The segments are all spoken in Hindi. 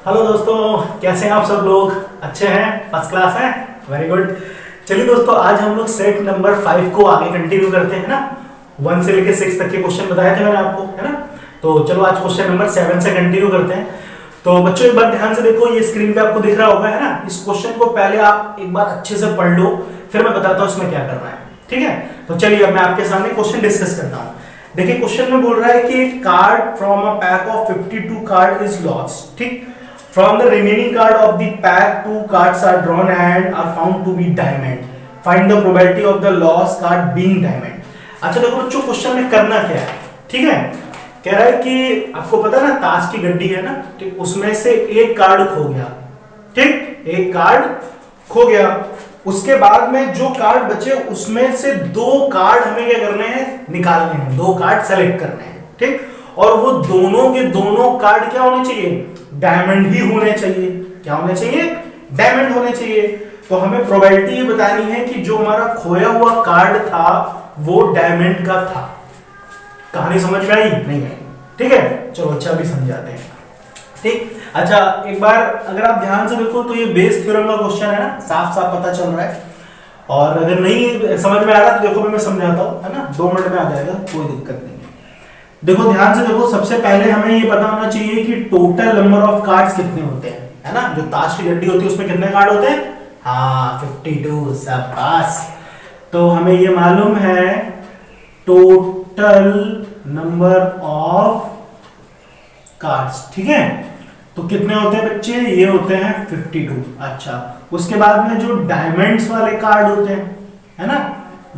हेलो दोस्तों, कैसे हैं आप सब लोग? अच्छे हैं? फर्स्ट क्लास हैं? Very good. चलिए दोस्तों, आज हम लोग सेट नंबर 5 को आगे कंटिन्यू करते हैं ना। 1 से लेकर 6 तक के क्वेश्चन बताए थे मैंने आपको, है ना। तो चलो आज क्वेश्चन नंबर 7 से कंटिन्यू करते हैं। तो बच्चों एक बार ध्यान से देखो, ये स्क्रीन पे आपको दिख रहा होगा, है ना। इस क्वेश्चन को पहले आप एक बार अच्छे से पढ़ लो, फिर मैं बताता हूँ इसमें क्या करना है, ठीक है। तो चलिए अब मैं आपके सामने क्वेश्चन डिस्कस करता हूँ। देखिए क्वेश्चन में बोल रहा है कि card from a pack of 52 card is lost, ठीक। From the remaining card of the pack, 2 cards are drawn and are found to be diamond. Find the probability of the lost card being diamond. अच्छा देखो बच्चों, क्वेश्चन में करना क्या है, ठीक है। कह रहा है कि आपको पता है ना, ताश की गड्डी है ना, ठीक। उसमें से एक कार्ड खो गया, ठीक। एक कार्ड खो गया, उसके बाद में जो कार्ड बचे उसमें से 2 कार्ड हमें क्या करने हैं, निकालने हैं। 2 कार्ड सेलेक्ट करने हैं, ठीक। और वो दोनों के दोनों कार्ड क्या होने चाहिए, डायमंड ही होने चाहिए। क्या होने चाहिए, डायमंड होने चाहिए। तो हमें प्रोबेबिलिटी ये बतानी है कि जो हमारा खोया हुआ कार्ड था वो डायमंड का था। कहानी समझ में आई? नहीं आई, ठीक है। चलो अच्छा भी समझाते हैं, ठीक। अच्छा एक बार अगर आप ध्यान से देखो तो ये बेस थ्योरम का क्वेश्चन है ना, साफ साफ पता चल रहा है। और अगर नहीं समझ में आ रहा तो देखो मैं समझाता हूं, है ना। 2 मिनट में आ जाएगा, कोई दिक्कत नहीं। देखो ध्यान से देखो, सबसे पहले हमें ये पता होना चाहिए कि टोटल नंबर ऑफ कार्ड्स कितने होते हैं, है ना। जो ताश की गड्डी होती है उसमें कितने कार्ड होते हैं? हाँ 52, शाबाश। तो हमें ये मालूम है टोटल नंबर ऑफ कार्ड्स, ठीक है। तो कितने होते हैं बच्चे? ये होते हैं 52। अच्छा, उसके बाद में जो डायमंड्स वाले कार्ड होते हैं, है ना,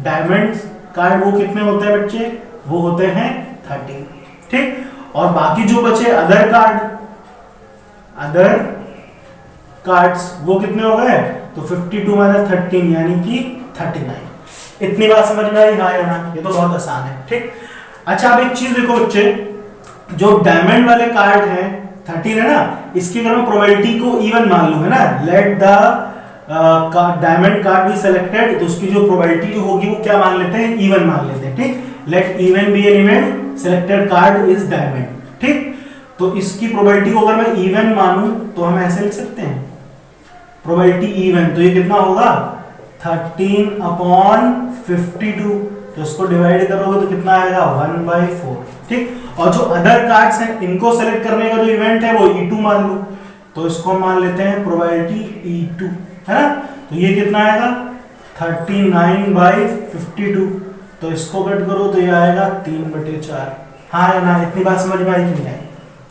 डायमंड्स कार्ड वो कितने होते हैं बच्चे? वो होते हैं 30, ठीक। और बाकी जो बचे अदर कार्ड्स वो कितने हो गए? तो 52 माइनस 13 यानी कि 39। इतनी बात समझ में आई? हाँ या ना? ये तो बहुत आसान है, ठीक। अच्छा अब एक चीज देखो बच्चे, जो डायमंड वाले कार्ड हैं 13 है ना, इसकी अगर मैं प्रोबेबिलिटी को इवन मान लूं, है ना, let the diamond card be selected, तो उसकी जो प्रोबेबिलिटी जो होगी वो क्या मान लेते हैं? इवन मान लेते हैं, ठीक। Let E one be an event selected card is diamond, ठीक। तो इसकी प्रोबेबिलिटी को अगर मैं इवन मानूं तो हम ऐसे लिख सकते हैं प्रोबेबिलिटी इवन। तो ये कितना होगा? 13/52। तो इसको डिवाइड करोगे तो कितना आएगा? 1/4, ठीक। और जो अदर कार्ड्स हैं इनको सेलेक्ट करने का जो इवेंट है वो E2 मान लो, तो इसको मान लेते हैं प्रोबेबिलिटी E2, है ना। तो ये कितना आएगा? 39/52। तो इसको कट करो तो ये आएगा 3/4। हाँ या ना? इतनी बात समझ में आई कि नहीं आई?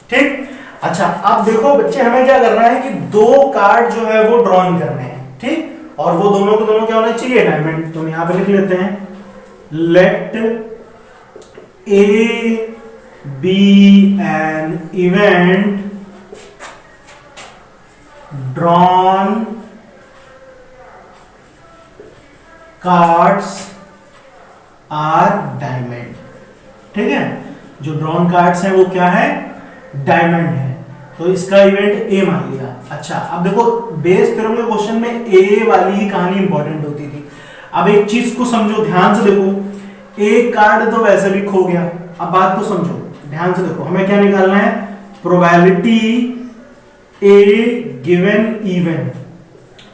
ठीक। अच्छा अब देखो बच्चे, हमें क्या करना है कि 2 कार्ड जो है वो ड्रॉन करने हैं, ठीक। और वो दोनों के दोनों क्या होने चाहिए? डायमंड। तो हम यहां पे लिख लेते हैं let A be an event drawn cards are diamond, ठीक है। जो ड्रॉन कार्ड्स हैं वो क्या है? डायमंड है। तो इसका इवेंट ए मान लिया। अच्छा अब देखो, बेस थ्योरम के क्वेश्चन में ए वाली ही कहानी इंपॉर्टेंट होती थी। अब एक चीज को समझो, ध्यान से देखो, एक कार्ड तो वैसे भी खो गया। अब बात को समझो, ध्यान से देखो, हमें क्या निकालना है? Probability A given even.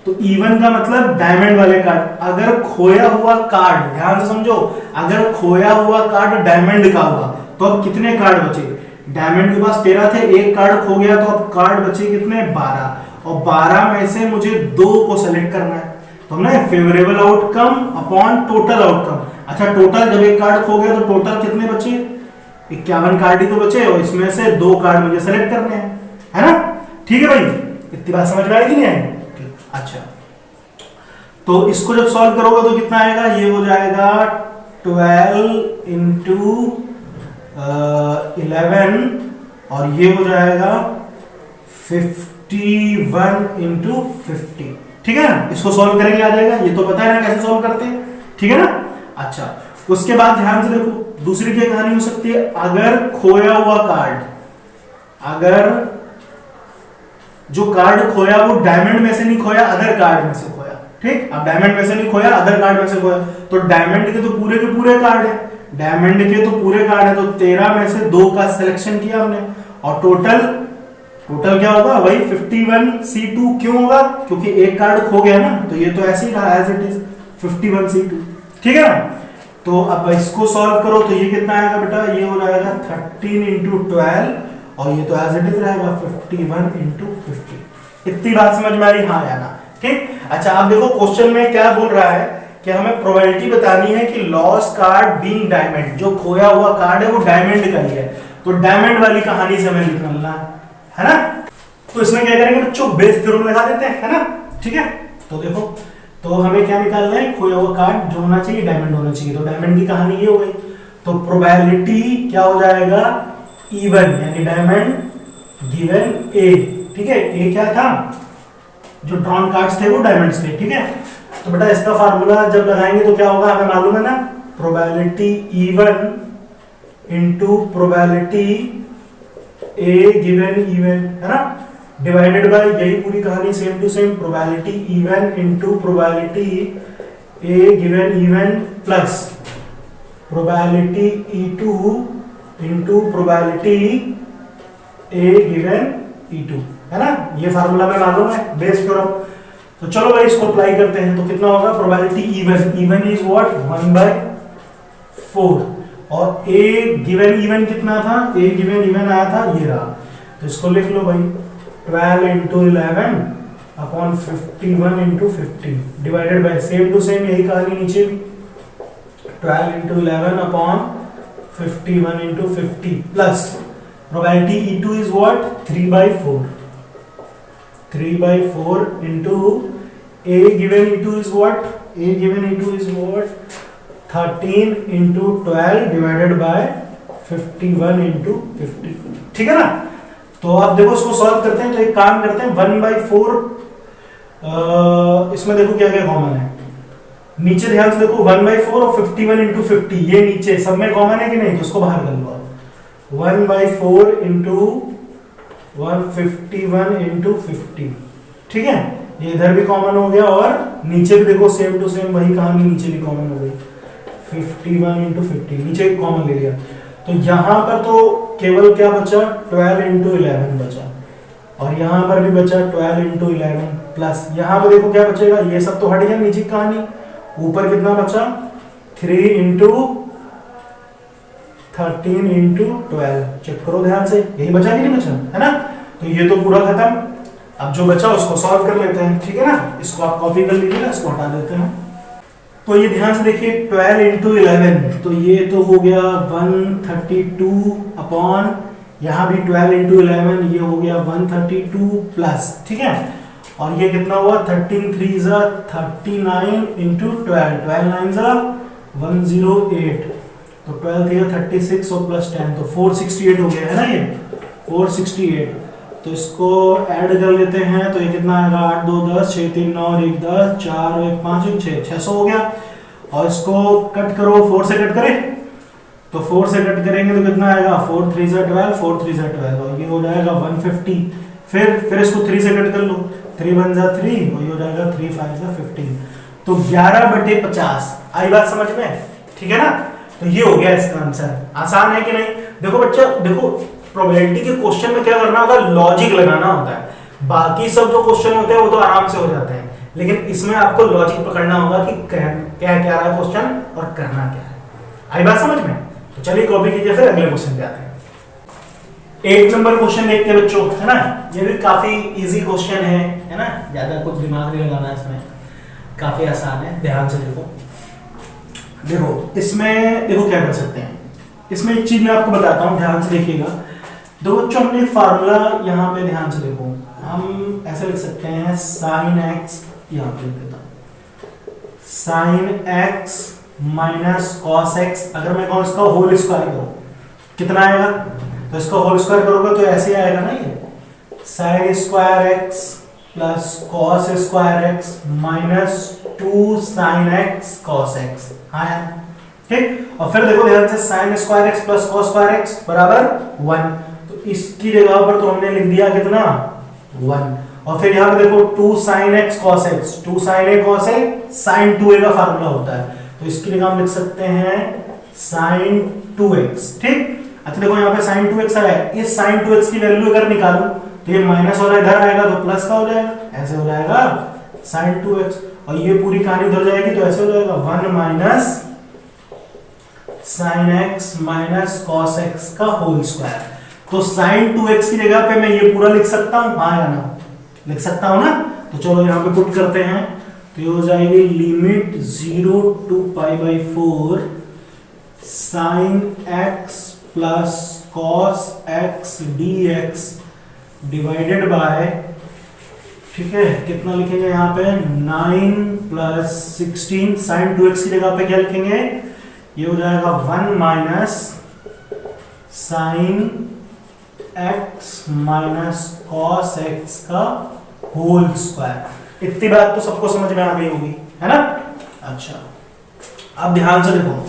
तो इवन का मतलब डायमंड वाले कार्ड। अगर खोया हुआ कार्ड, ध्यान से समझो, अगर खोया हुआ कार्ड डायमंड का हुआ तो अब कितने कार्ड बचे? डायमंड के पास 13 थे, एक कार्ड खो गया तो अब कार्ड बचे कितने? 12। और 12 में से मुझे 2 को सेलेक्ट करना है। तो हमने favourable outcome upon total outcome. अच्छा टोटल, जब एक कार्ड खो गया तो टोटल कितने बचे? 51 कार्ड ही तो बचे, और इसमें से 2 कार्ड मुझे सेलेक्ट करने हैं, है ना। ठीक है भाई, इतनी बात समझ में आई कि नहीं आई? अच्छा तो इसको जब सॉल्व करोगे तो कितना आएगा? ये हो जाएगा 12 इंटू 11 और ये हो जाएगा 51 इंटू 50, ठीक है ना। इसको सॉल्व करेंगे आ जाएगा। ये तो पता है ना कैसे सॉल्व करते हैं, ठीक है ना। अच्छा उसके बाद ध्यान से देखो, दूसरी क्या कहानी हो सकती है? अगर खोया हुआ कार्ड, अगर जो कार्ड खोया वो डायमंड में से नहीं खोया, अदर कार्ड में से खोया, ठीक। अब डायमंड में से नहीं खोया, अदर कार्ड में से खोया, तो डायमंड के तो पूरे कार्ड है, डायमंड के तो पूरे कार्ड है, तो 13 में से 2 का सिलेक्शन किया हमने और टोटल टोटल क्या होगा वही 51C2। क्यों होगा? क्योंकि एक कार्ड खो गया ना, तो ये तो ऐसे ही रहा एज इट इज 51C2। ठीक है ना? तो अब इसको सॉल्व करो तो ये कितना आएगा बेटा, ये हो जाएगा 13 इंटू 12 और ये तो एज इट इज रहेगा 51 इंटू 50। इतनी बात समझ में आ रही? हाँ या ना? ठीक। अच्छा आप देखो क्वेश्चन में क्या बोल रहा है कि हमें प्रोबेबिलिटी बतानी है कि लॉस्ट कार्ड बीइंग डायमंड, जो खोया हुआ कार्ड है वो डायमंड का ही है, तो डायमंड वाली कहानी से हमें निकलना है ना? तो इसमें क्या करेंगे बच्चों, बेस थ्योरम लगा देते हैं, है ना? ठीक है, तो देखो, तो हमें क्या निकालना है, खोया हुआ कार्ड जो होना चाहिए डायमंड होना चाहिए, तो डायमंड की कहानी ये हो गई। तो प्रोबेबिलिटी क्या हो जाएगा, इवन, यानी डायमंड गिवन ए। ठीक है, ए क्या था, जो ड्रॉन कार्ड्स थे वो डायमंड्स थे। ठीक है, तो बेटा इसका फार्मूला जब लगाएंगे तो क्या होगा, हमें मालूम है ना, probability E one into probability A given E one, है ना, डिवाइडेड बाय, यही पूरी कहानी same to same, probability E one into probability A given E one plus probability E2 into probability A given E2, है ना? ये फार्मूला में मालूम है, बेस थ्योरम। तो चलो भाई इसको अप्लाई करते हैं, तो कितना होगा, probability even, even is what, 1/4, और ए गिवन इवन कितना था, ए गिवन इवन आया था ये रहा, तो इसको लिख लो भाई 12 into 11 upon 51 into 50 divided by, same to same यही कहानी नीचे भी, 12 into 11 upon 51 into 50 plus probability E2 is what, 3/4, 3/4 into A given E2 is what? A given E2 is what? 13 into 12 divided by 51 into 50। ठीक है ना? तो आप देखो इसको सॉल्व करते हैं, तो एक काम करते हैं 1/4, इसमें देखो क्या क्या कॉमन है, नीचे ध्यान से देखो 1/4 और 51 into 50, ये नीचे सब में कॉमन है कि नहीं, तो उसको बाहर कर लो आप, 1/4 into 151 इंटू 50। ठीक है, ये इधर भी कॉमन हो गया और नीचे भी देखो सेम टू सेम वही कहानी, नीचे भी कॉमन हो गई, 51 इंटू 50 नीचे कॉमन ले लिया, तो यहाँ पर तो केवल क्या बचा, 12 इंटू 11 बचा, और यहाँ पर भी बचा 12 इंटू 11 प्लस यहाँ पर देखो क्या बचेगा, ये सब तो हट गया नीचे की कहानी, ऊपर कितना बचा, 3 इंटू 13 इंटू 12, चेक करो ध्यान से, यही बचा कि नहीं बचा, है ना? तो ये तो पूरा खत्म, अब जो बचा उसको सॉल्व कर लेते हैं। ठीक है ना, इसको आप कॉपी कर लीजिएगा, इसको हटा देते हैं। तो ये ध्यान से देखिए 12 इंटू 11, तो ये तो हो गया 132 अपॉन, यहाँ भी 12 इंटू 11, ये हो गया 132 प्लस, ठीक है, और ये कितना हुआ, 13 3 जा 39 इंटू 12, 12 9 जा 108, तो 12 3 36 और प्लस 10, तो 468 हो गया, है ना, ये 468। तो इसको ऐड कर लेते हैं, तो ये कितना आएगा, 8 2 10 6 3 9 और 1 10 4 और 1 5 6 600 हो गया। और इसको कट करो, 4 से कट करें, तो 4 से कट करेंगे तो कितना आएगा, 4 3 जा 12 4 3 जा 12, और ये हो जाएगा 150। फिर इसको 3 से कट कर लो, 3 1 जा 3 और ये हो जाएगा 3 5 जा 15, तो 11/50। आई बात समझ में? ठीक है ना, तो ये हो गया इसका आंसर। आसान है कि नहीं? देखो बच्चा, देखो प्रोबेबिलिटी के क्वेश्चन में क्या करना होता है, लॉजिक लगाना होता है। बाकी सब जो क्वेश्चन होते हैं वो तो आराम से हो जाते हैं, लेकिन इसमें आपको लॉजिक पकड़ना होगा कि क्या क्या रहा है क्वेश्चन और करना क्या है। आई बात समझ में? तो चलिए कॉपी कीजिए, फिर अगले क्वेश्चन पे आते हैं। 8 नंबर क्वेश्चन देखते हैं बच्चों, है ना, ये भी काफी इजी क्वेश्चन है ना, ज्यादा कुछ दिमाग नहीं लगाना है इसमें, काफी आसान है, ध्यान से देखो। देखो इसमें देखो क्या कर सकते हैं, इसमें एक चीज मैं आपको बताता हूँ, ध्यान से देखिएगा। दो बच्चों, हमने एक फार्मूला यहाँ पे ध्यान से देखो, हम ऐसे लिख सकते हैं sin x, यहाँ पे लिख देता हूँ sin x minus cos x, अगर मैं कहूँ इसका होल स्क्वायर करो कितना आएगा, तो इसका होल स्क्वायर करोगे तो ऐसे आएगा ना, ये sin square x plus cos square x minus 2 sin x cos x। हाँ यार, ठीक। और फिर देखो ध्यान से sin square x plus cos square x बराबर 1, तो इसकी जगह पर तो हमने लिख दिया कितना, 1। और फिर यहाँ पे देखो 2 sin x cos x, 2 sin a cos a sin 2a का फार्मूला होता है, तो इसकी जगह हम लिख सकते हैं sin 2x। ठीक। अच्छा देखो यहाँ पे sin 2x आया है, इस sin 2x की वैल्यू अगर निकालूं तो ये माइनस वाला इधर आएगा तो प्लस का हो जाएगा, ऐसे हो जाएगा sin 2x, और ये पूरी कहानी उधर जाएगी तो ऐसे हो जाएगा 1 minus sin x minus cos x का होल स्क्वायर। तो sin 2x की जगह पे मैं ये पूरा लिख सकता हूं, हाँ या ना, लिख सकता हूं ना। तो चलो यहाँ पे पुट करते हैं, तो ये हो जाएगी limit 0 to π/4 sin x plus cos x dx divided by, ठीक है, कितना लिखेंगे यहाँ पे 9 प्लस 16, sin 2x की जगह पे क्या लिखेंगे, ये हो जाएगा 1 minus sin x minus cos x का होल स्क्वायर। इतनी बात तो सबको समझ में आ गई होगी, है ना। अच्छा, अब ध्यान से देखो,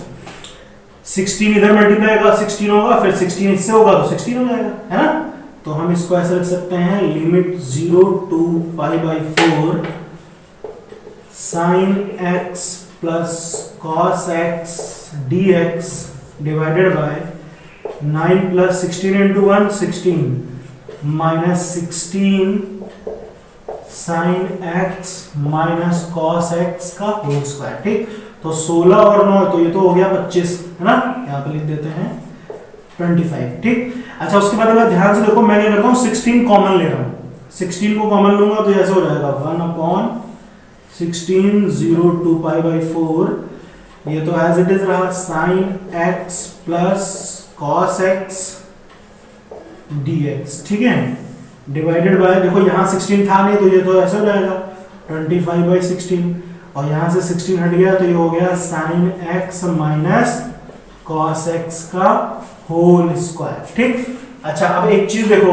16 इधर मल्टीप्लाई होगा 16 होगा, फिर 16 इससे होगा तो 16 हो जाएगा, है ना। तो हम इसको ऐसे लिख सकते हैं limit 0 to π/4 sin x plus cos x dx divided by 9 plus 16 into 1 16 minus 16 sin x minus cos x का होल स्क्वायर। ठीक, तो 16 और 9 तो ये तो हो गया 25, है ना, यहाँ पे लिख देते हैं 25। ठीक, अच्छा, उसके बाद अगर ध्यान से देखो, मैं क्या करता हूँ 16 कॉमन ले रहा हूँ, 16 को कॉमन लूंगा तो ऐसे हो जाएगा 1/16 0 to π/4, ये तो एज इट इज रहा sin x plus cos x dx, ठीक है, डिवाइडेड बाय, देखो यहाँ 16 था नहीं तो ये तो ऐसे हो जाएगा 25/16, और यहाँ से 16 हट गया तो ये हो गया sin x minus cos x का होल स्क्वायर। ठीक, अच्छा, अब एक चीज देखो,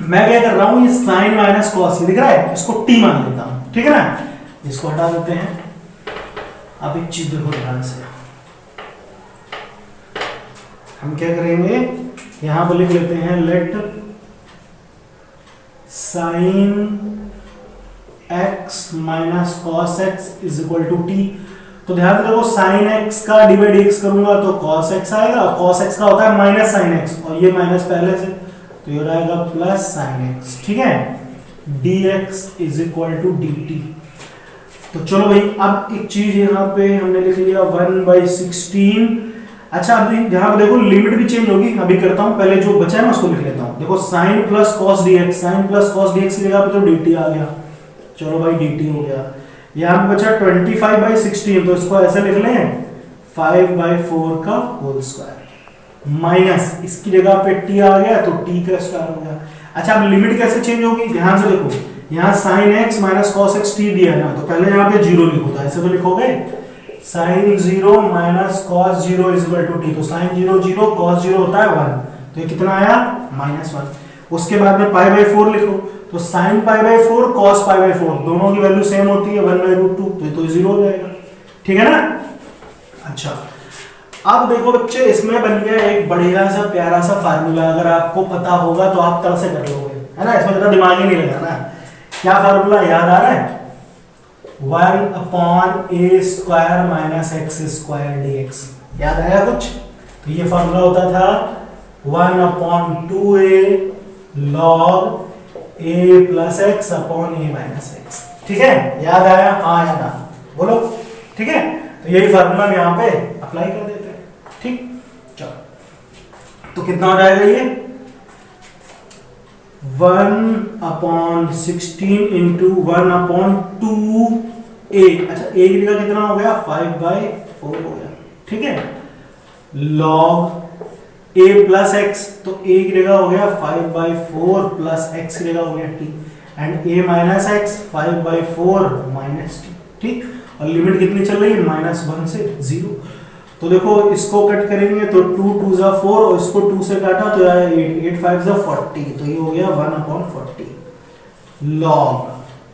मैं क्या कर रहा हूं, ये sin माइनस cos दिख रहा है, इसको t मान लेता हूं, ठीक है ना, इसको हटा देते हैं। अब एक चीज देखो ध्यान से, हम क्या करेंगे, यहां पर लिख लेते हैं let sin x minus cos x is equal to t। तो ध्यान से देखो, sin x का डिवाइड x करूंगा तो cos x आएगा, cos x का होता है माइनस sin x, और ये माइनस पहले से, तो ये रहेगा प्लस sin x, ठीक है, dx is equal to dt। तो चलो भाई, अब एक चीज यहाँ पे हमने लिख लिया 1/16। अच्छा, अब ध्यान पे देखो, लिमिट भी चेंज होगी, अभी करता हूँ, पहले जो बचा है ना उसको लिख लेता हूँ। देखो sin plus cos dx, sin plus cos dx की जगह पे तो dt आ गया, चलो भाई dt हो गया। यहाँ पे बचा 25/16, तो इसको ऐसे लिख लें 5/4 का होल स्क्वायर, माइनस इसकी जगह पे t आ गया तो t का स्क्वायर हो गया। अच्छा, अब लिमिट कैसे चेंज होगी, ध्यान से देखो, यहाँ sin x minus cos x t दिया है ना, तो पहले यहाँ पे 0 लिखो, तो ऐसे तो लिखोगे sin 0 minus cos 0 is equal to t, तो sin 0 0 cos 0 होता है 1, तो ये कितना आया -1। उसके बाद में π/4 लिखो, तो sin π/4 cos π/4 दोनों की वैल्यू सेम होती है 1/√2, तो ये तो 0 हो जाएगा, ठीक है ना। अच्छा, अब देखो बच्चे, इसमें बन गया एक बढ़िया सा प्यारा सा फार्मूला, अगर आपको पता होगा तो आप तरह से कर लोगे, है ना, इसमें ज़्यादा दिमाग ही नहीं लगाना। क्या फार्मूला याद आ रहा है, 1/a² माइनस x² dx, याद आया कुछ। तो ये फार्मूला होता था 1/2a log a plus x upon a minus x, ठीक है, याद आया, हाँ याद आया, बोलो, ठीक है। तो यही फार्मूला हम यहाँ पे अप्लाई कर देते हैं, ठीक, चलो, तो कितना हो जाएगा ये 1/16 इंटू 1/2a, अच्छा, a की जगह कितना हो गया 5/4 हो गया, ठीक है, log a प्लस x, तो a की जगह हो गया 5/4 प्लस x की जगह हो गया t, and a minus x 5/4 minus t, ठीक, और लिमिट कितनी चल रही है -1 से 0। तो देखो, इसको कट करेंगे तो 2 2 जा 4, और इसको 2 से काटा तो आया 8 8 5 जा 40, तो ये हो गया 1/40 log,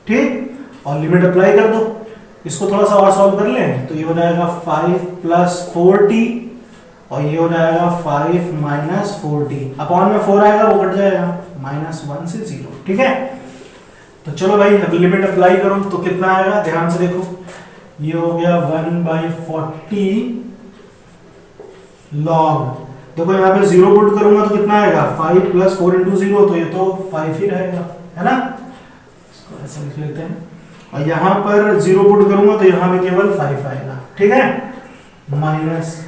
ठीक, और लिमिट अप्लाई कर दो। इसको थोड़ा सा और सॉल्व कर लें तो ये हो जाएगा 5 प्लस 4t, और ये हो जाएगा 5 माइनस 4t, अपॉन में 4 आएगा वो कट जाएगा -1 से 0, ठीक है। तो चलो भाई, अब लिमिट अप्लाई करो तो कितना आएगा, ध्यान से देखो, ये हो गया 1/40 log, देखो यहाँ पे 0 पुट करूंगा तो कितना आएगा 5 प्लस 4 इंटू 0, तो ये तो 5 ही रहेगा, है ना। इसको ऐसे लिख लेते हैं। और यहाँ पर 0 पुट करूंगा तो यहाँ पे केवल 5 आएगा, ठीक है। माइनस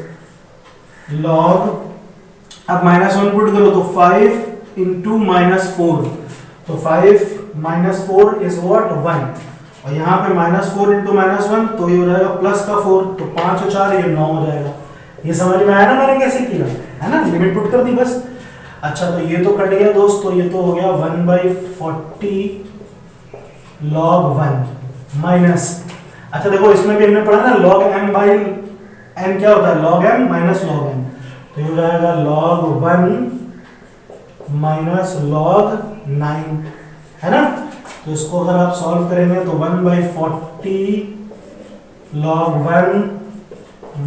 लॉग, अब -1 पुट करो तो 5 इंटू -4, तो 5 माइनस 4 इज व्हाट 1, और यहाँ पे -4 इंटू -1 तो ये हो जाएगा प्लस का 4, तो 5 और 4 ये 9 हो जाएगा। ये समझ में आया ना मैंने कैसे किया, है ना, लिमिट पुट कर दी बस। अच्छा तो ये तो कट गया दोस्त, तो ये तो हो गया 1/40 log 1 माइनस, अच्छा देखो इसमें भी हमने पढ़ा ना log m बाई n क्या होता है, log m minus log n, तो ये हो जाएगा log 1 माइनस log 9, है ना। तो इसको अगर आप सॉल्व करेंगे तो 1/40 log 1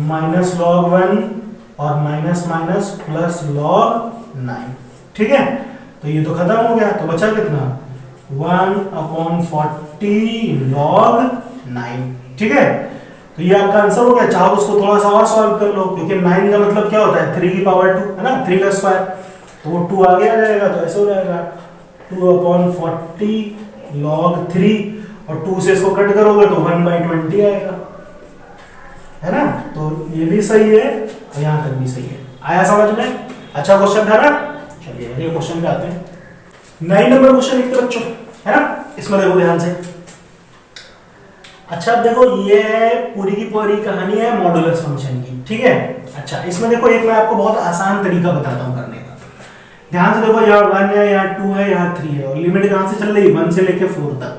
माइनस log 1 और माइनस माइनस प्लस log 9, ठीक है। तो ये तो खत्म हो गया, तो बचा कितना 1/40 log 9, ठीक है। तो ये आपका आंसर हो गया। चाहो उसको थोड़ा सा और सॉल्व कर लो, क्योंकि 9 का मतलब क्या होता है 3 की पावर 2, है ना, 3 का स्क्वायर, तो वो 2 आगे आ जाएगा, तो ऐसे हो जाएगा 2/40 log 3, और 2 से इसको कट करोगे तो 1/20 आएगा, है ना। तो ये भी सही है और यहाँ तक भी सही है। आया समझ में? अच्छा क्वेश्चन था ना। चलिए अगले क्वेश्चन पे आते हैं। 9 नंबर क्वेश्चन लिखते बच्चों, है ना। इसमें देखो ध्यान से। अच्छा अब देखो ये पूरी की पूरी कहानी है मॉडुलस फंक्शन की, ठीक है। अच्छा इसमें देखो एक मैं आपको बहुत आसान तरीका बताता हूँ करने का। ध्यान से देखो, यहाँ 1 है, यहाँ 2 है, यहाँ 3 है, और लिमिट कहाँ से चल रही है 1 से लेके 4 तक।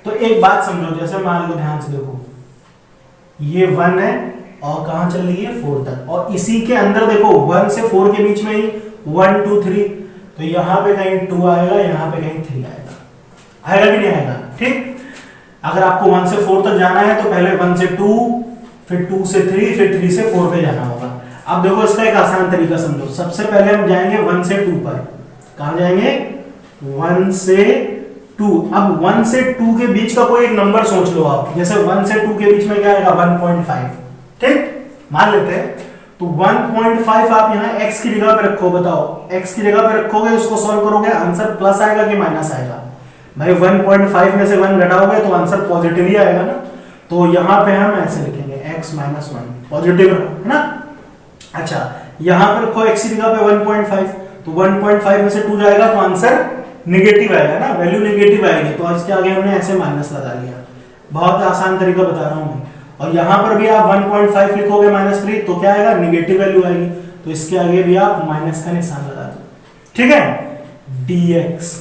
तो एक बात समझो, जैसे मान लो ध्यान से देखो, ये 1 है और कहाँ चल रही है 4 तक, और इसी के अंदर देखो 1 से 4 के बीच में ही 1 2 3, तो यहाँ पे कहीं 2 आएगा, यहाँ पे कहीं 3 आएगा, आएगा कि नहीं आएगा, ठीक। अगर आपको 1 से 4 तक जाना है तो पहले 1 से 2, फिर 2 से 3, फिर 3 से 4 पे जाना होगा। अब देखो इसका एक आसान तरीका समझो। सबसे पहले हम जाएंगे 1 से 2 पर। कहाँ जाएंगे 1 से 2। अब 1 से 2 के बीच का कोई एक नंबर सोच लो आप, जैसे 1 से 2 के बीच में क्या आएगा 1.5, ठीक, मान लेते हैं। तो 1.5 आप यहाँ x की जगह पे रखो, बताओ x की जगह पे रखोगे, उसको सॉल्व करोगे, आंसर प्लस आएगा कि माइनस आएगा। भाई 1.5 में से 1 घटाओगे तो आंसर पॉजिटिव ही आएगा ना। तो यहाँ पे हम ऐसे लिखेंगे x - 1 पॉजिटिव, है ना। अच्छा यहाँ पे रखो x की जगह पे 1.5, तो 1.5 में से 2 जाएगा तो आंसर नेगेटिव आएगा ना, वैल्यू नेगेटिव आएगी, तो इसके आगे हमने ऐसे माइनस लगा लिया। बहुत आसान तरीका बता रहा हूँ मैं। और यहाँ पर भी आप 1.5 लिखोगे -3 तो क्या आएगा नेगेटिव वैल्यू आएगी, तो इसके आगे भी आप माइनस का निशान लगा दो, ठीक है। dx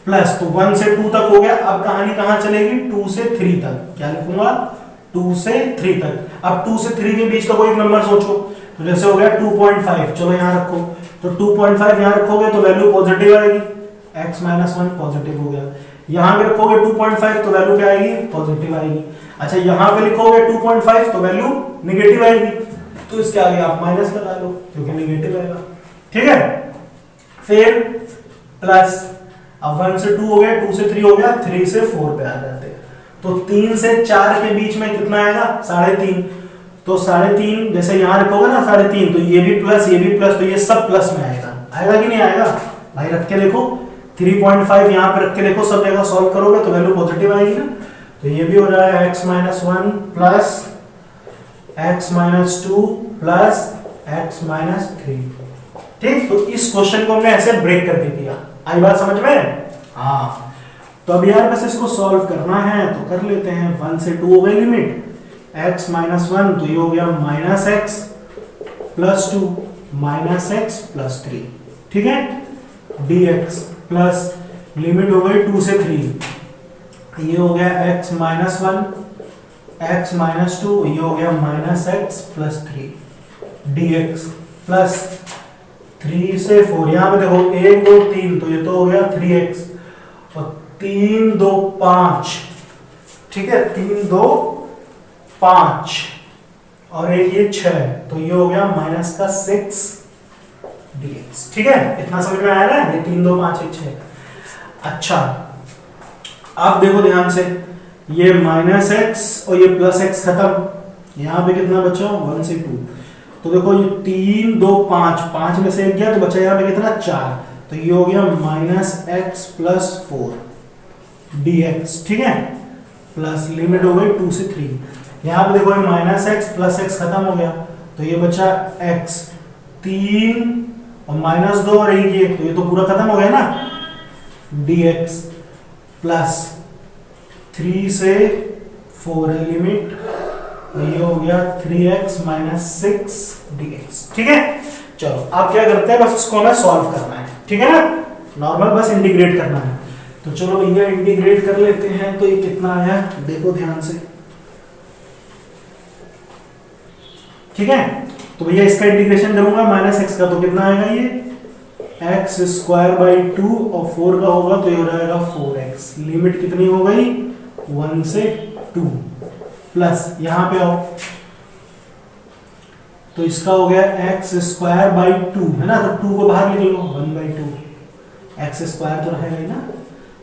प्लस, तो 1 से 2 तक हो गया। अब कहानी कहाँ चलेगी 2 से 3 तक। क्या लिखूंगा 2 से 3 तक। अब 2 से 3 के बीच का कोई नंबर सोचो, तो जैसे हो गया 2.5, चलो यहाँ रखो, तो 2.5 यहाँ रखोगे तो वैल्यू पॉजिटिव आएगी, x - 1 पॉजिटिव हो गया। यहाँ पे रखोगे 2.5 तो वैल्यू क्या आएगी पॉजिटिव आएगी। अच्छा यहाँ पे लिखोगे 2.5 तो वैल्यू नेगेटिव आएगी, तो इसके आगे आप माइनस लगा लो क्योंकि नेगेटिव आएगा, ठीक है। फिर प्लस, अब 1 से 2 हो गया, 2 से 3 हो गया, 3 से 4 पे आ जाते हैं। तो 3 से 4 के बीच में कितना आएगा 3.5, तो 3.5 जैसे यहाँ रखोगे ना 3.5, तो ये भी प्लस, ये भी प्लस, तो ये सब प्लस में आएगा, आएगा कि नहीं आएगा भाई। रख के देखो 3.5 यहाँ पे रख के देखो, सब जगह सॉल्व करोगे तो वैल्यू पॉजिटिव आएगी ना। तो ये भी हो जाएगा x - 1 plus x - 2 plus x - 3, ठीक। तो इस क्वेश्चन को हमने ऐसे ब्रेक करके किया। आई बात समझ में? हाँ। तो अब यार बस इसको सॉल्व करना है तो कर लेते हैं। 1 से 2 हो गई लिमिट, x - 1 तो ये हो गया -x प्लस 2 -x प्लस 3, ठीक है। dx प्लस लिमिट हो गई 2 से 3, ये हो गया x - 1 x - 2, ये हो गया -x प्लस 3 dx प्लस 3 से 4, यहाँ पे देखो 1 2 3, तो ये तो हो गया 3x, और 3 2 5, ठीक है, 3 2 5, और एक ये 6, तो ये हो गया -6 dx, ठीक है। इतना समझ में आया ना, ये 3 2 5 1 6। अच्छा अब देखो ध्यान से, ये -x और ये +x खत्म, यहाँ पे कितना बचा 1 से 2, तो देखो ये 3 2 5, 5 में से 1 गया तो बचा यहाँ पे कितना 4, तो ये हो गया -x + 4 dx, ठीक है, प्लस लिमिट हो गई 2 से 3। यहाँ पे देखो -x + x खत्म हो गया, तो ये बचा x 3 और -2 और 1 ये, तो ये तो पूरा खत्म हो गया ना, dx प्लस 3 से 4 है लिमिट, ये हो गया 3x - 6 dx, ठीक है। चलो आप क्या करते हैं, बस इसको हमें सॉल्व करना है, ठीक है ना, नॉर्मल बस इंटीग्रेट करना है। तो चलो भैया इंटीग्रेट कर लेते हैं। तो ये कितना आया देखो ध्यान से, ठीक है। तो भैया इसका इंटीग्रेशन करूंगा -x का, तो कितना आएगा ये x² / 2 और 4 का होगा तो ये हो जाएगा 4x, लिमिट कितनी हो गई 1 से 2, प्लस यहां पे आओ तो इसका हो गया x² / 2 है ना, तो 2 को बाहर निकल लो 1/2, x² तो रहेगा ही ना,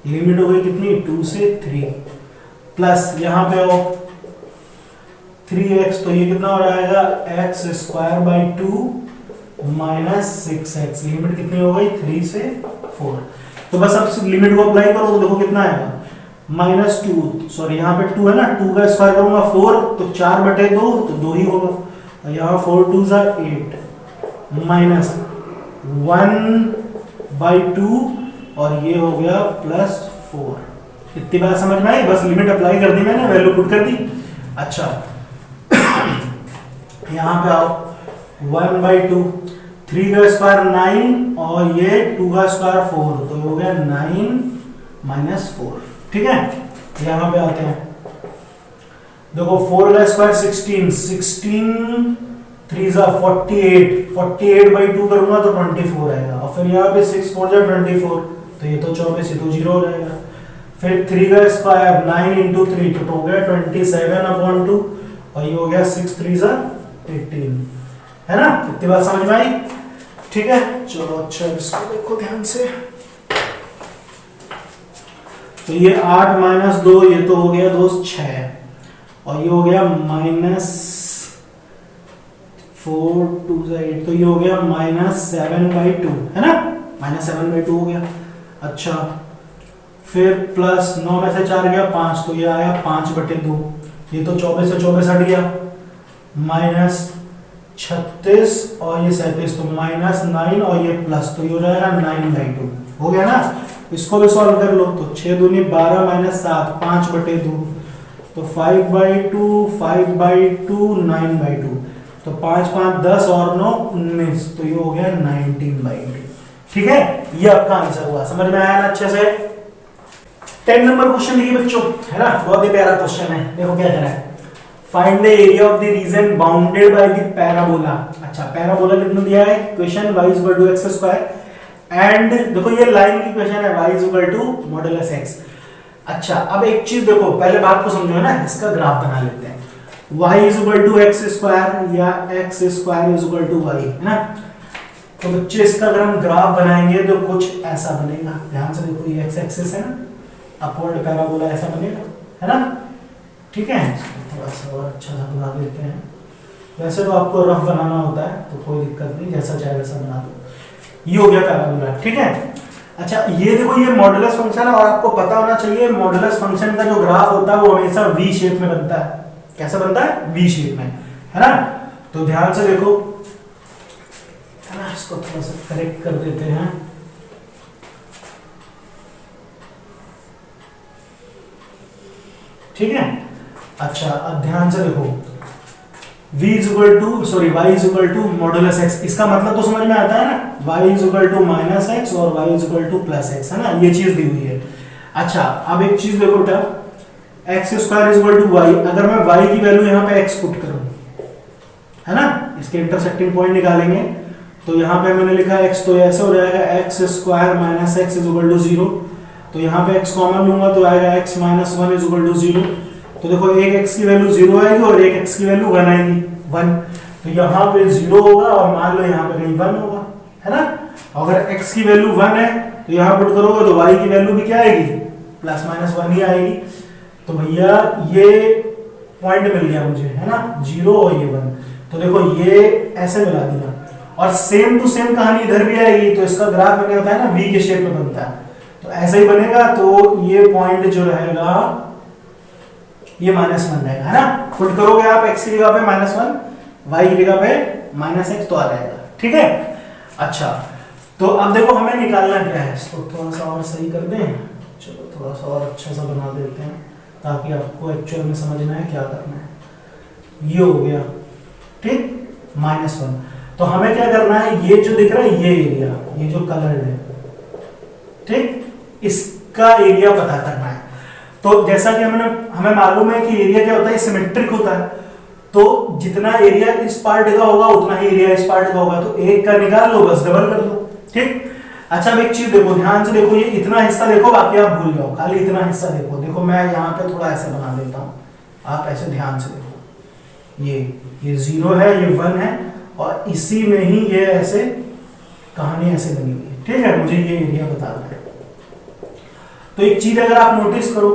लिमिट हो गई कितनी 2 से 3, प्लस यहां पे आओ 3x, तो ये कितना हो जाएगा x² / 2 -6x, लिमिट कितनी हो गई 3 से 4। तो बस अब लिमिट को अप्लाई करो तो देखो कितना आएगा -2, सॉरी यहाँ पे 2 है ना, 2 का स्क्वायर करूंगा 4, तो 4/2 तो 2 ही होगा, और यहाँ 4 2 = 8 -1/2 और ये हो गया +4। इतनी बात समझ में आई, बस लिमिट अप्लाई कर दी मैंने, वैल्यू पुट कर दी। अच्छा यहाँ पे आओ 1/2, 3 का स्क्वायर 9 और ये 2 का स्क्वायर 4, तो हो गया 9 - 4, ठीक है। यहाँ पे आते हैं, देखो 4 का स्क्वायर 16, 16 3 = 48, 48/2 करूंगा तो 24 आएगा, और फिर यहाँ पे 6 4 = 24, तो ये तो 24, ये तो 0 हो जाएगा। फिर 3 का स्क्वायर 9 × 3 तो हो गया 27/2, और ये हो गया 6 3 = 18, है ना। इतनी बात समझ में आई, ठीक है। चलो अच्छा इसको देखो ध्यान से, तो ये 8 - 2, ये तो हो गया दोस्त 6, और ये हो गया -4 2 = 8, तो ये हो गया -7/2, है ना, -7/2 हो गया। अच्छा फिर प्लस 9 में से 4 गया 5, तो ये आया 5/2, ये तो 24 से 24 हट गया, -36 और ये 37, तो -9 और ये प्लस, तो ये हो जाएगा 9/2, हो गया ना। इसको भी सॉल्व कर लो, तो 6 दूनी 12 - 7 5/2, तो 5/2 5/2 9/2, तो 5 5 10 और 9 19, तो ये हो गया 19/2, ठीक है। ये आपका आंसर हुआ, समझ में आया ना अच्छे से। 10 नंबर क्वेश्चन देखिए बच्चों, है ना, बहुत ही प्यारा क्वेश्चन है। देखो क्या कह रहा है, find the area of the reason bounded by the parabola. अच्छा पैराबोला कितना दिया है, इक्वेशन y = x², एंड देखो ये लाइन की इक्वेशन है y = मॉडुलस x। अच्छा अब एक चीज देखो, पहले बात को समझो ना, इसका ग्राफ बना लेते हैं, y = x² या x² = y, है ना। तो बच्चे इसका अगर हम ग्राफ बनाएंगे तो कुछ ऐसा बनेगा, ध्यान से देखो, ये x एक्सिस है ना, अपवर्ड पैराबोला ऐसा बनेगा, है ना, ठीक है। थोड़ा सा और अच्छा सा बना देते हैं, वैसे तो आपको रफ बनाना होता है तो कोई दिक्कत नहीं, जैसा चाहे वैसा बना दो। ये हो गया पैराबोला, ठीक है। अच्छा ये देखो ये मॉडुलस फंक्शन है, और आपको पता होना चाहिए मॉडुलस फंक्शन का जो ग्राफ होता है वो हमेशा वी शेप में बनता है। कैसा बनता है, वी शेप में, है ना। तो ध्यान से देखो, है ना, इसको थोड़ा सा करेक्ट कर देते हैं, ठीक है। अच्छा अब ध्यान से देखो, y = मॉडुलस x, इसका मतलब तो समझ में आता है ना, y = -x और y = +x, है ना, ये चीज दी हुई है। अच्छा अब एक चीज देखो बेटा, x² = y, अगर मैं y की वैल्यू यहाँ पे x पुट करूं, है ना, इसके इंटरसेक्टिंग पॉइंट निकालेंगे, तो यहाँ पे मैंने लिखा x, तो ऐसे हो जाएगा x² - x = 0, तो यहाँ पे x कॉमन लूंगा तो आएगा x - 1 = 0, तो देखो एक x की वैल्यू 0 आएगी और एक x की वैल्यू 1 आएगी, 1, तो यहाँ पे 0 होगा और मान लो यहाँ पे कहीं 1 होगा, है ना। अगर x की वैल्यू 1 है तो यहाँ पुट करोगे तो y की वैल्यू भी क्या आएगी, ±1 ही आएगी। तो भैया ये पॉइंट मिल गया मुझे, है ना, 0 और ये 1, तो देखो ये ऐसे मिला दिया, और सेम टू सेम कहानी इधर भी आएगी, तो इसका ग्राफ मैंने बताया ना वी के शेप में बनता है, तो ऐसे ही बनेगा। तो ये पॉइंट जो रहेगा ये -1 रहेगा, है ना। पुट करोगे आप x की जगह पे -1, y की जगह पे -x, तो आ जाएगा, ठीक है। अच्छा, तो अब देखो हमें निकालना क्या है, इसको थोड़ा सा और सही कर दें, चलो थोड़ा सा और अच्छा सा बना देते हैं ताकि आपको एक्चुअल में समझना है क्या करना है। ये हो गया, ठीक, -1। तो हमें क्या करना है, ये जो दिख रहा है ये एरिया, ये जो कलर है, ठीक, इसका एरिया पता करना है। तो जैसा कि हमें मालूम है कि एरिया क्या होता है, सिमेट्रिक होता है, तो जितना एरिया इस पार्ट का होगा उतना ही एरिया इस पार्ट का होगा, तो एक का निकाल लो, बस डबल कर दो, ठीक। अच्छा, अब एक चीज देखो, ध्यान से देखो, ये इतना हिस्सा देखो, बाकी आप भूल जाओ, खाली इतना हिस्सा देखो। देखो मैं यहाँ पे थोड़ा ऐसे बना देता हूँ, आप ऐसे ध्यान से देखो, ये 0 है, ये 1 है, और इसी में ही ये ऐसे कहानी ऐसे बनी हुई है, ठीक है। मुझे ये एरिया बताना है। तो एक चीज अगर आप नोटिस करो,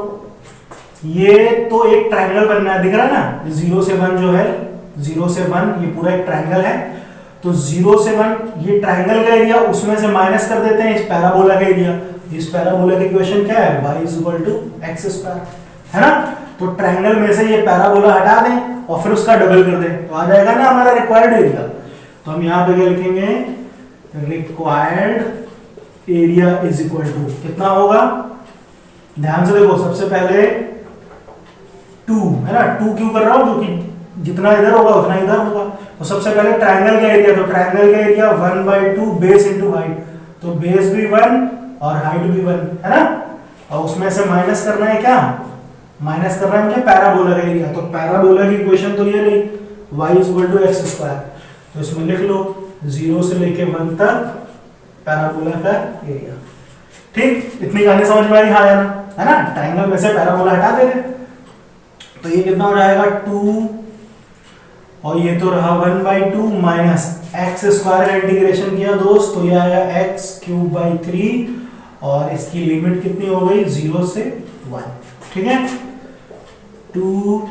ये तो एक ट्रायंगल बनना है, दिख रहा है ना, 0 से 1 जो है, 0 से 1 ये पूरा एक ट्रायंगल है, तो 0 से 1 ये ट्रायंगल का एरिया, उसमें से माइनस कर देते हैं इस पैराबोला का एरिया। इस पैराबोला की इक्वेशन क्या है, y = x², है ना। तो ट्रायंगल में से ये पैराबोला हटा दें और फिर उसका डबल कर दें, तो आ जाएगा ना हमारा रिक्वायर्ड एरिया। तो हम यहाँ पे क्या लिखेंगे, रिक्वायर्ड एरिया = कितना होगा, ध्यान से देखो, सबसे पहले 2, है ना। 2 क्यों कर रहा हूं, क्योंकि जितना इधर होगा उतना इधर होगा। तो सबसे पहले ट्रायंगल का एरिया, तो ट्रायंगल का एरिया 1/2 बेस इंटू हाइट, तो बेस भी 1 और हाइट भी 1, है ना। और उसमें से माइनस करना है, क्या माइनस करना है मुझे, पैराबोला का एरिया। तो पैराबोला की इक्वेशन तो ये रही, y = x²। तो इसमें लिख लो 0 से लेके 1 तक पैराबोला का एरिया, ठीक। इतनी कहानी समझ में आई, हाँ या ना, है ना। ट्रायंगल में से पैराबोला हटा देंगे, तो ये कितना हो जाएगा 2, और ये तो रहा 1/2 माइनस x² का इंटीग्रेशन किया दोस्त, तो ये आएगा x³ 3, और इसकी लिमिट कितनी हो गई, 0 से 1, ठीक है। 2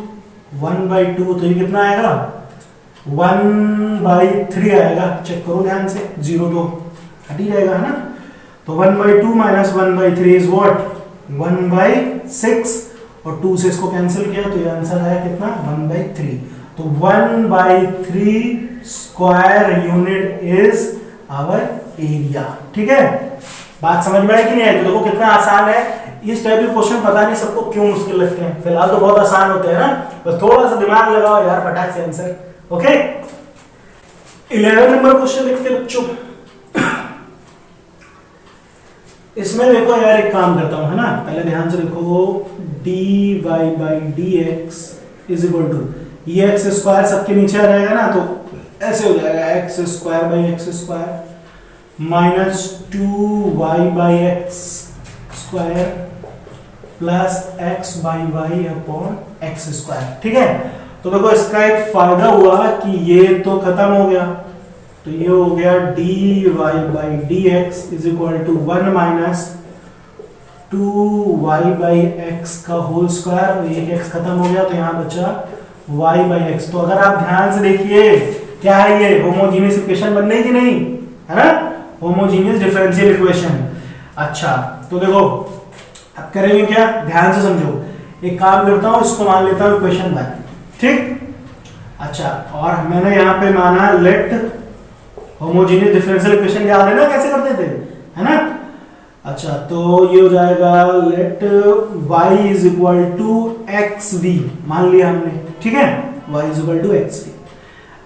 1/2, तो ये कितना आएगा, 1/3 आएगा। चेक करो ध्यान से, 0 तो हट ही जाएगा, है ना। तो 1/2 माइनस 1/3 इज व्हाट, 1/6, और 2 से इसको कैंसिल किया, तो ये आंसर आया कितना, 1/3। तो 1/3 square unit is our area, ठीक है। बात समझ में आई कि नहीं आई। तो देखो कितना आसान है, इस टाइप के क्वेश्चन पता नहीं सबको क्यों मुश्किल लगते हैं, फिलहाल तो बहुत आसान होते हैं ना, बस थोड़ा सा दिमाग लगाओ यार, फटाक से आंसर, ओके। 11 नंबर क्वेश्चन लिखते बच्चों। इसमें देखो यार, एक काम करता हूं, है ना, पहले ध्यान से देखो, dy/dx = ये x² सबके नीचे आ जाएगा ना, तो ऐसे हो जाएगा x² minus 2y/x² plus x/y/x², ठीक है। तो देखो इसका एक फायदा हुआ कि ये तो खत्म हो गया, तो ये हो गया dy/dx = 1 माइनस 2y/x का होल स्क्वायर, और एक x खत्म हो गया, तो यहाँ बचा y/x। तो अगर आप ध्यान से देखिए, क्या है ये, होमोजीनियस इक्वेशन बन रही कि नहीं, है ना, होमोजीनियस डिफरेंशियल इक्वेशन। अच्छा, तो देखो अब करेंगे क्या, ध्यान से समझो। एक काम करता हूं, इसको मान लेता हूं इक्वेशन 1, ठीक। अच्छा, और मैंने यहाँ पे माना लेट होमोजीनियस डिफरेंशियल इक्वेशन, याद है ना कैसे करते थे, है ना। अच्छा, तो ये हो जाएगा लेट y = xv, मान लिया हमने, ठीक है, y = xv।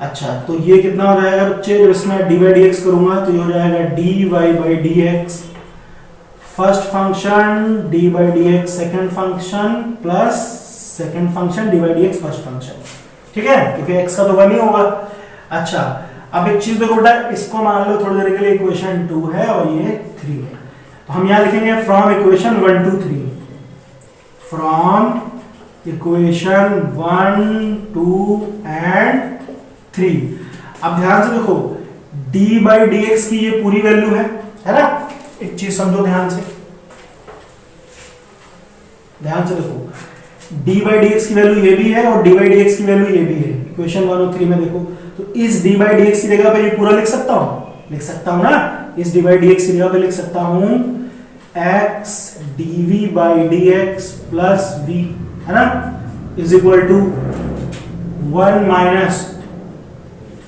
अच्छा, तो ये कितना हो जाएगा बच्चे, जब इसमें d/dx करूंगा तो ये हो जाएगा dy/dx first function d/dx second function plus second function d/dx first function, ठीक है, क्योंकि x का तो 1 ही होगा। अच्छा, अब एक चीज देखो बेटा, इसको मान लो थोड़ी देर के लिए इक्वेशन 2 है और ये 3 है, तो हम यहां लिखेंगे from equation 1 to 3, from equation 1 2 and 3। अब ध्यान से देखो, d/dx की ये पूरी वैल्यू है ना। एक चीज समझो ध्यान से देखो, d/dx की वैल्यू ये भी है और d/dx की वैल्यू ये भी है, इक्वेशन 1 और 3 में देखो। तो इस डी बाई डी एक्स की जगह पे ये पूरा लिख सकता हूं ना, इस डी बाई डी एक्स की जगह पे लिख सकता हूं x dv by dx plus v, है ना, इज इक्वल टू 1 माइनस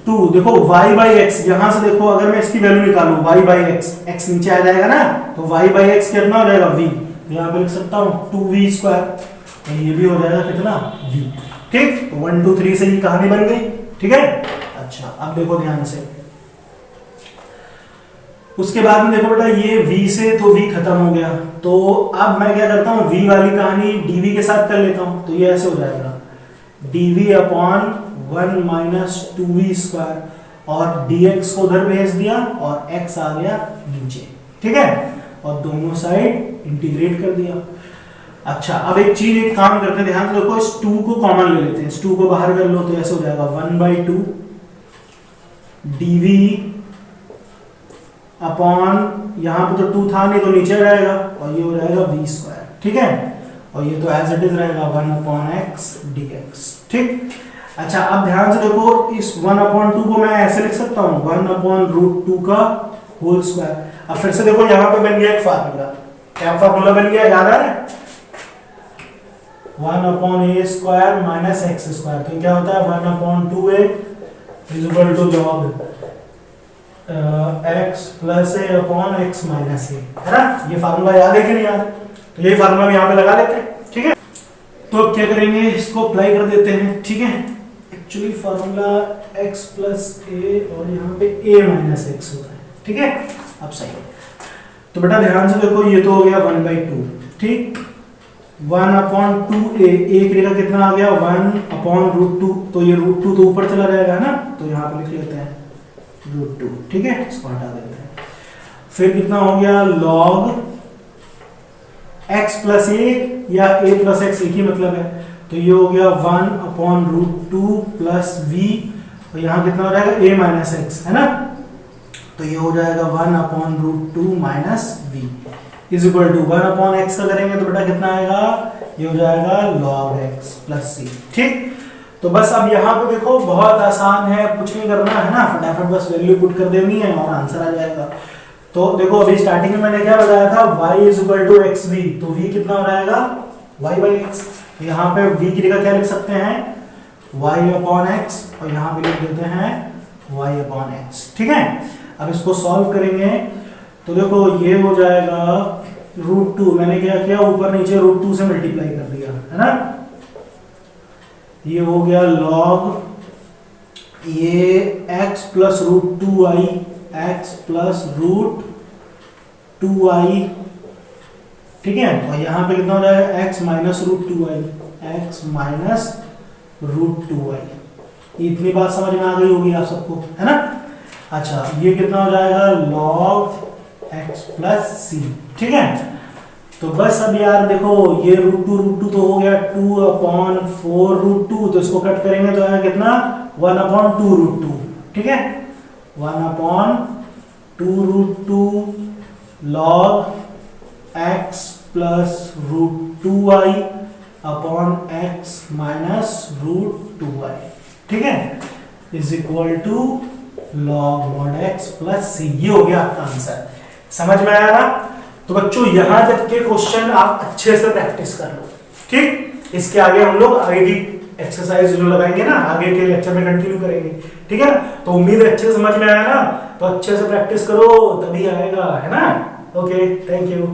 2। देखो y बाई एक्स, यहां से देखो अगर मैं इसकी वैल्यू निकालूं y बाई एक्स, x नीचे आ जाएगा ना, तो y बाई एक्स कितना हो जाएगा v, यहां पे लिख सकता हूं 2v स्क्वायर, तो ये भी हो जाएगा कितना v। ठीक, तो 1 2 3 से ये कहानी बन गई। ठीक है, अच्छा अब देखो ध्यान से, उसके बाद में देखो बेटा ये v से तो v खत्म हो गया, तो अब मैं क्या करता हूं v वाली कहानी dv के साथ कर लेता हूं, तो ये ऐसे हो जाएगा dv upon 1 minus 2v square, और dx को उधर भेज दिया और x आ गया नीचे। ठीक है, और दोनों साइड इंटीग्रेट कर दिया। अच्छा अब एक चीज, एक काम करते हैं, ध्यान से देखो, इस 2 को कॉमन ले लेते हैं, इस 2 को बाहर कर लो, तो ऐसे हो जाएगा 1/2 dv अपॉन, यहां पे तो 2 था नहीं तो नीचे रहेगा, और ये हो जाएगा v स्क्वायर। ठीक है, और ये तो एज इट इज रहेगा 1/x dx। ठीक, अच्छा अब ध्यान से देखो, इस 1/2 को मैं ऐसे लिख सकता हूं 1/√2 का होल स्क्वायर। अब फिर से देखो यहां पे बन गया एक फार्मूला, क्या फार्मूला बन गया, याद आ रहा है, 1/a square minus x square, तो क्या होता है 1/2a is equal to log x plus a upon x minus a, है ना। ये फार्मूला याद है कि नहीं याद, तो यही फार्मूला हम यहाँ पे लगा लेते हैं। ठीक है, तो अब क्या करेंगे, इसको अप्लाई कर देते हैं। ठीक है, actually formula x plus a और यहाँ पे a माइनस x होता है। ठीक है, अब सही है, तो बेटा ध्यान से देखो, ये तो हो गया 1/2। ठीक, 1/2a, एक जगह कितना आ गया 1/√2, तो ये √2 तो ऊपर चला जाएगा ना, तो यहाँ पे लिख लेते हैं √2। ठीक है, इसको हटा देते हैं। फिर कितना हो गया log x प्लस a, या a प्लस x एक ही मतलब है, तो ये हो गया 1/√2 प्लस v, और यहाँ कितना हो जाएगा a माइनस x, है ना, तो ये हो जाएगा 1/√2 minus v is equal to 1/x का करेंगे तो बेटा कितना आएगा, ये हो जाएगा log x प्लस c। ठीक, तो बस अब यहाँ पे देखो बहुत आसान है, कुछ नहीं करना है ना, फटाफट बस वैल्यू पुट कर देनी है और आंसर आ जाएगा। तो देखो अभी स्टार्टिंग में मैंने क्या बताया था, y is equal to xv, तो v कितना हो जाएगा y बाई x, यहाँ पे v की जगह क्या लिख सकते हैं y अपॉन x, और यहाँ पे लिख देते हैं y अपॉन x। ठीक है, अब इसको सॉल्व करेंगे तो देखो ये हो जाएगा √2, मैंने क्या किया ऊपर नीचे √2 से मल्टीप्लाई कर दिया, है ना, ये हो गया log ये x plus √2i, x plus √2i। ठीक है, और यहाँ पे कितना हो जाएगा x minus √2i, x minus √2i। इतनी बात समझ में आ गई होगी आप सबको, है ना। अच्छा ये कितना हो जाएगा log x प्लस c। ठीक है, तो बस अब यार देखो ये √2 तो हो गया 2/4√2, तो इसको कट करेंगे तो आएगा कितना 1/2√2। ठीक है, 1/2√2 log x plus √2i upon x minus √2i। ठीक है, is equal to log mod x plus c। ये हो गया आपका आंसर, समझ में आया ना। तो बच्चों यहां तक के क्वेश्चन आप अच्छे से प्रैक्टिस कर लो। ठीक, इसके आगे हम लोग आगे की एक्सरसाइज जो लगाएंगे ना, आगे के लेक्चर में कंटिन्यू करेंगे। ठीक है ना, तो उम्मीद है अच्छे से समझ में आया ना, तो अच्छे से प्रैक्टिस करो तभी आएगा, है ना। Okay, thank you.